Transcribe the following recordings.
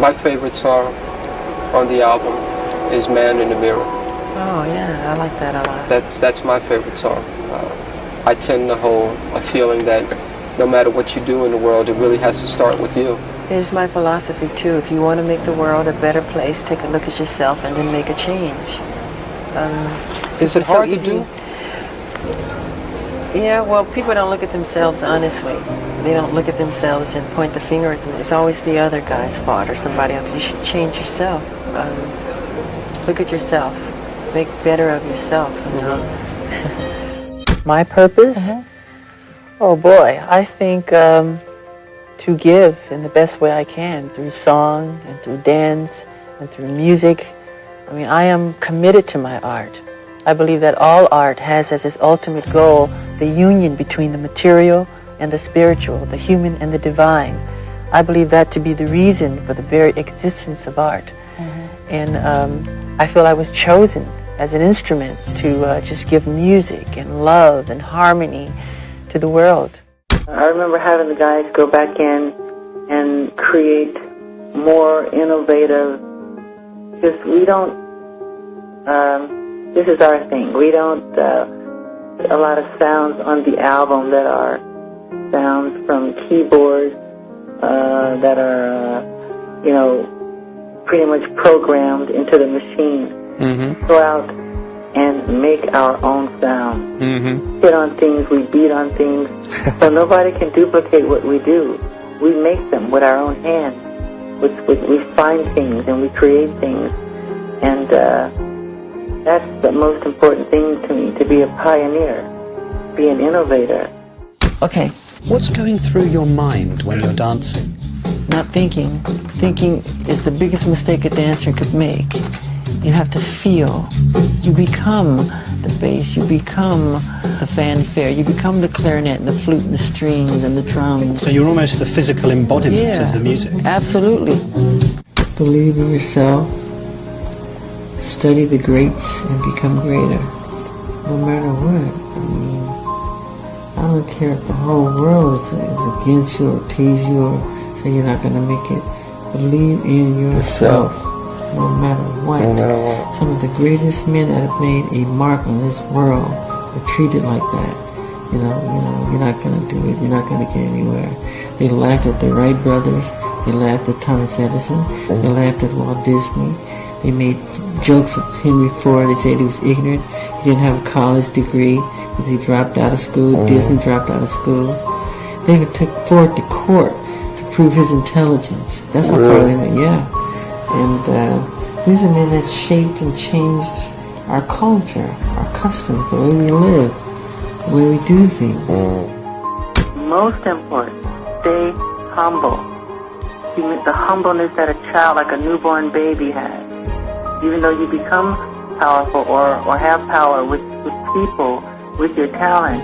My favorite song on the album is Man in the Mirror. Oh yeah, I like that a lot. That's my favorite song. I tend to hold a feeling that no matter what you do in the world, it really has to start with you. It is my philosophy too. If you want to make the world a better place, take a look at yourself and then make a change. Is it hard to do? Yeah, well, people don't look at themselves honestly. They don't look at themselves and point the finger at them. It's always the other guy's fault or somebody else. You should change yourself. Look at yourself. Make better of yourself, you know. My purpose? Oh boy, I think to give in the best way I can through song and through dance and through music. I mean, I am committed to my art. I believe that all art has as its ultimate goal the union between the material and the spiritual, the human and the divine. I believe that to be the reason for the very existence of art. And I feel I was chosen as an instrument to just give music and love and harmony to the world. I remember having the guys go back in and create more innovative, because we don't, this is our thing. We don't a lot of sounds on the album that are sounds from keyboards that are, you know, pretty much programmed into the machine. Go out and make our own sound. Hit on things, we beat on things, so nobody can duplicate what we do. We make them with our own hands. We find things and we create things, and that's the most important thing to me, to be a pioneer, be an innovator. Okay. What's going through your mind when you're dancing? Not thinking. Thinking is the biggest mistake a dancer could make. You have to feel. You become the bass, you become the fanfare, you become the clarinet and the flute and the strings and the drums. So you're almost the physical embodiment of the music. Absolutely. Believe in yourself, study the greats and become greater. No matter what. I mean, I don't care if the whole world is against you or tease you or say you're not going to make it. Believe in yourself. No matter what. No matter what. Some of the greatest men that have made a mark on this world were treated like that. You know, you're not going to do it. You're not going to get anywhere. They laughed at the Wright brothers. They laughed at Thomas Edison. They laughed at Walt Disney. They made jokes of Henry Ford. They said he was ignorant. He didn't have a college degree because he dropped out of school. Disney dropped out of school. They even took Ford to court to prove his intelligence. That's how far they went. Yeah. And these are men that shaped and changed our culture, our customs, the way we live, the way we do things. Most important, stay humble. The humbleness that a child, like a newborn baby, has. Even though you become powerful or have power with people, with your talent,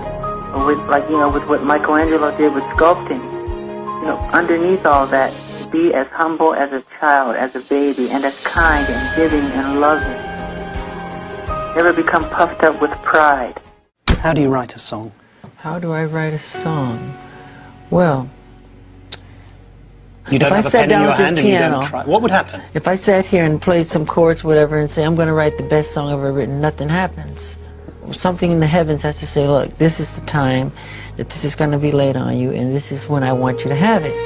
or with, like, you know, with what Michelangelo did with sculpting, you know, underneath all that, be as humble as a child, as a baby, and as kind and giving and loving. Never become puffed up with pride. How do you write a song? How do I write a song? Well, you don't have a pen in your hand and you don't try. What would happen? If I sat here and played some chords, whatever, and say, I'm going to write the best song I've ever written, nothing happens. Something in the heavens has to say, look, this is the time that this is going to be laid on you, and this is when I want you to have it.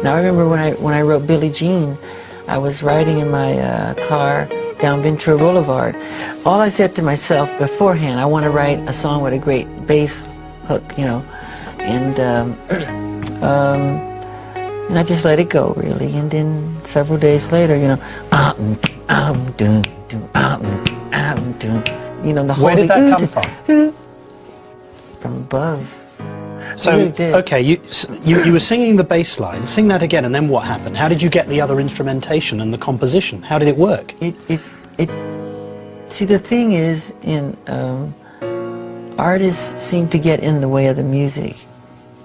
Now, I remember when I wrote Billie Jean, I was riding in my car down Ventura Boulevard. All I said to myself beforehand, I want to write a song with a great bass hook, you know, and I just let it go, really. And then several days later, you know, you know, the whole. Where did that come from? From above. So, okay, you were singing the bass line. Sing that again, and then what happened? How did you get the other instrumentation and the composition? How did it work? See, the thing is, artists seem to get in the way of the music.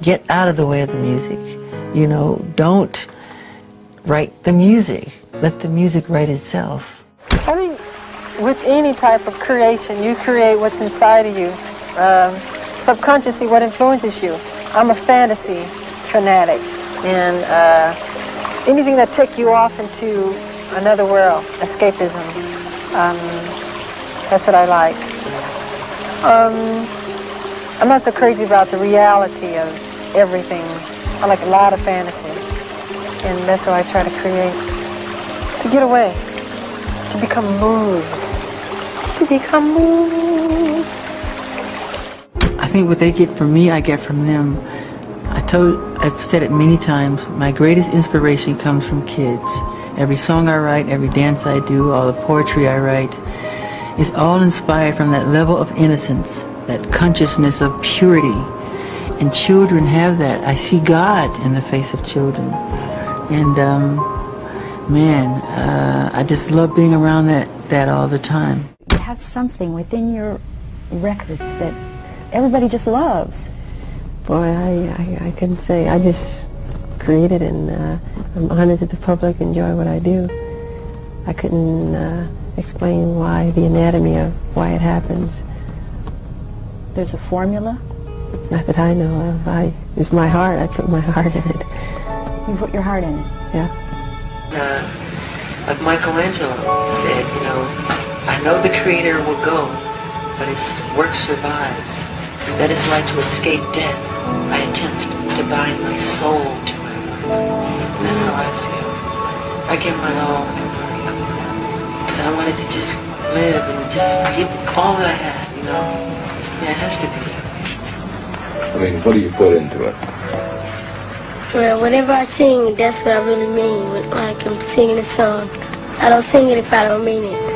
Get out of the way of the music. You know, don't write the music. Let the music write itself. I think with any type of creation, you create what's inside of you. Subconsciously, what influences you. I'm a fantasy fanatic, and anything that took you off into another world, escapism. That's what I like. I'm not so crazy about the reality of everything. I like a lot of fantasy, and that's what I try to create. To get away, to become moved, to become moved. I think what they get from me, I get from them. I've said it many times, my greatest inspiration comes from kids. Every song I write, every dance I do, all the poetry I write, is all inspired from that level of innocence, that consciousness of purity. And children have that. I see God in the face of children. And I just love being around that all the time. You have something within your records that everybody just loves. Boy, I couldn't say. I just created, and I'm honored that the public enjoy what I do. I couldn't explain why, the anatomy of why it happens. There's a formula? Not that I know of. It's my heart. I put my heart in it. You put your heart in it? Yeah. Like Michelangelo said, I know the Creator will go, but his work survives. That is why to escape death, I attempt to bind my soul to my heart. That's how I feel. I give my all because I wanted to just live and just give all that I had, Yeah, it has to be. I mean, what do you put into it? Well, whenever I sing, that's what I really mean. Like I'm singing a song. I don't sing it if I don't mean it.